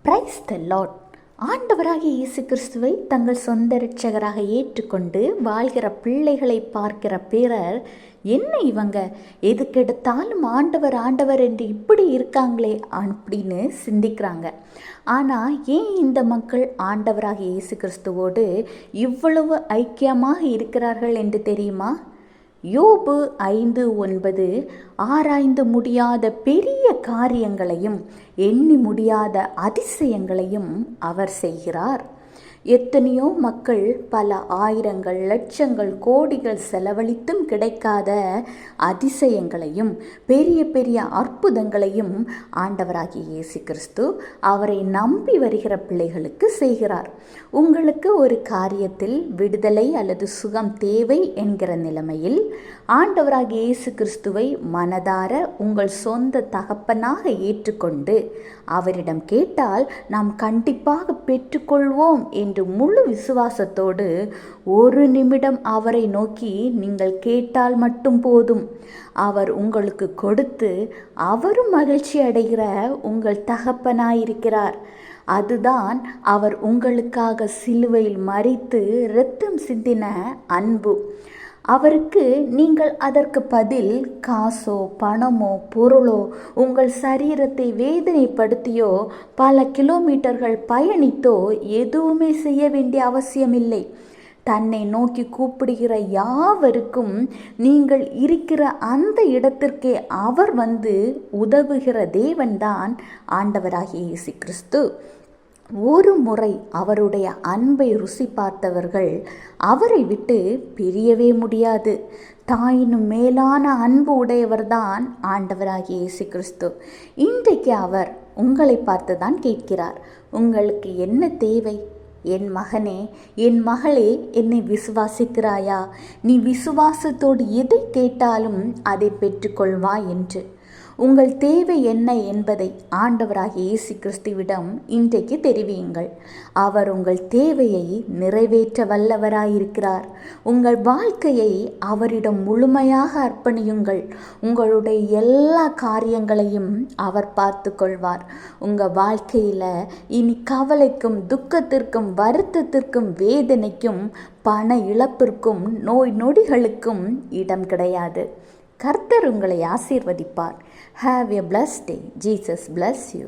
Praise the Lord. ஆண்டவராகிய இயேசு கிறிஸ்துவை தங்கள் சொந்த இரட்சகராக ஏற்றுக்கொண்டு வாழ்கிற பிள்ளைகளை பார்க்கிற பிறர், என்ன இவங்க எதுக்கெடுத்தாலும் ஆண்டவர் ஆண்டவர் என்று இப்படி இருக்காங்களே அப்படின்னு சிந்திக்கிறாங்க. ஆனால் ஏன் இந்த மக்கள் ஆண்டவராகிய இயேசு கிறிஸ்துவோடு இவ்வளவு ஐக்கியமாக இருக்கிறார்கள் என்று தெரியுமா? யோபு 5:9 ஆராய்ந்து முடியாத பெரிய காரியங்களையும் எண்ணி முடியாத அதிசயங்களையும் அவர் செய்கிறார். எத்தனையோ மக்கள் பல ஆயிரங்கள் லட்சங்கள் கோடிகள் செலவழித்தும் கிடைக்காத அதிசயங்களையும் பெரிய பெரிய அற்புதங்களையும் ஆண்டவராகிய இயேசு கிறிஸ்து அவரை நம்பி வருகிற பிள்ளைகளுக்கு செய்கிறார். உங்களுக்கு ஒரு காரியத்தில் விடுதலை அல்லது சுகம் தேவை என்கிற நிலைமையில் ஆண்டவராகிய இயேசு கிறிஸ்துவை மனதார உங்கள் சொந்த தகப்பனாக ஏற்றுக்கொண்டு அவரிடம் கேட்டால் நாம் கண்டிப்பாக பெற்றுக்கொள்வோம் என்று முழு விசுவாசத்தோடு ஒரு நிமிடம் அவரை நோக்கி நீங்கள் கேட்டால் மட்டும் போதும். அவர் உங்களுக்கு கொடுத்து அவரும் மகிழ்ச்சி அடைகிற உங்கள் தகப்பனாயிருக்கிறார். அதுதான் அவர் உங்களுக்காக சிலுவையில் மரித்து இரத்தம் சிந்தின அன்பு. அவருக்கு நீங்கள் அதற்கு பதில் காசோ பணமோ பொருளோ உங்கள் சரீரத்தை வேதனைப்படுத்தியோ பல கிலோமீட்டர்கள் பயணித்தோ எதுவுமே செய்ய வேண்டிய அவசியமில்லை. தன்னை நோக்கி கூப்பிடுகிற யாவருக்கும் நீங்கள் இருக்கிற அந்த இடத்திற்கே அவர் வந்து உதவுகிற தேவன்தான் ஆண்டவராகிய இயேசு கிறிஸ்து. ஒரு முறை அவருடைய அன்பை ருசி பார்த்தவர்கள் அவரை விட்டு பிரியவே முடியாது. தாயினும் மேலான அன்பு உடையவர்தான் ஆண்டவராகிய இயேசு கிறிஸ்து. இன்றைக்கு அவர் உங்களை பார்த்து தான் கேட்கிறார், உங்களுக்கு என்ன தேவை? என் மகனே, என் மகளே, என்னை விசுவாசிக்கிறாயா? நீ விசுவாசத்தோடு எதை கேட்டாலும் அதை பெற்றுக்கொள்வாய் என்று. உங்கள் தேவை என்ன என்பதை ஆண்டவராகிய இயேசு கிறிஸ்துவிடம் இன்றைக்கு தெரிவியுங்கள். அவர் உங்கள் தேவையை நிறைவேற்ற வல்லவராயிருக்கிறார். உங்கள் வாழ்க்கையை அவரிடம் முழுமையாக அர்ப்பணியுங்கள். உங்களுடைய எல்லா காரியங்களையும் அவர் பார்த்து கொள்வார். உங்கள் வாழ்க்கையில் இனி கவலைக்கும் துக்கத்திற்கும் வருத்தத்திற்கும் வேதனைக்கும் பண இழப்பிற்கும் நோய் நொடிகளுக்கும் இடம் கிடையாது. கர்த்தர் உங்களை ஆசீர்வதிப்பார். Have a blessed day. Jesus bless you.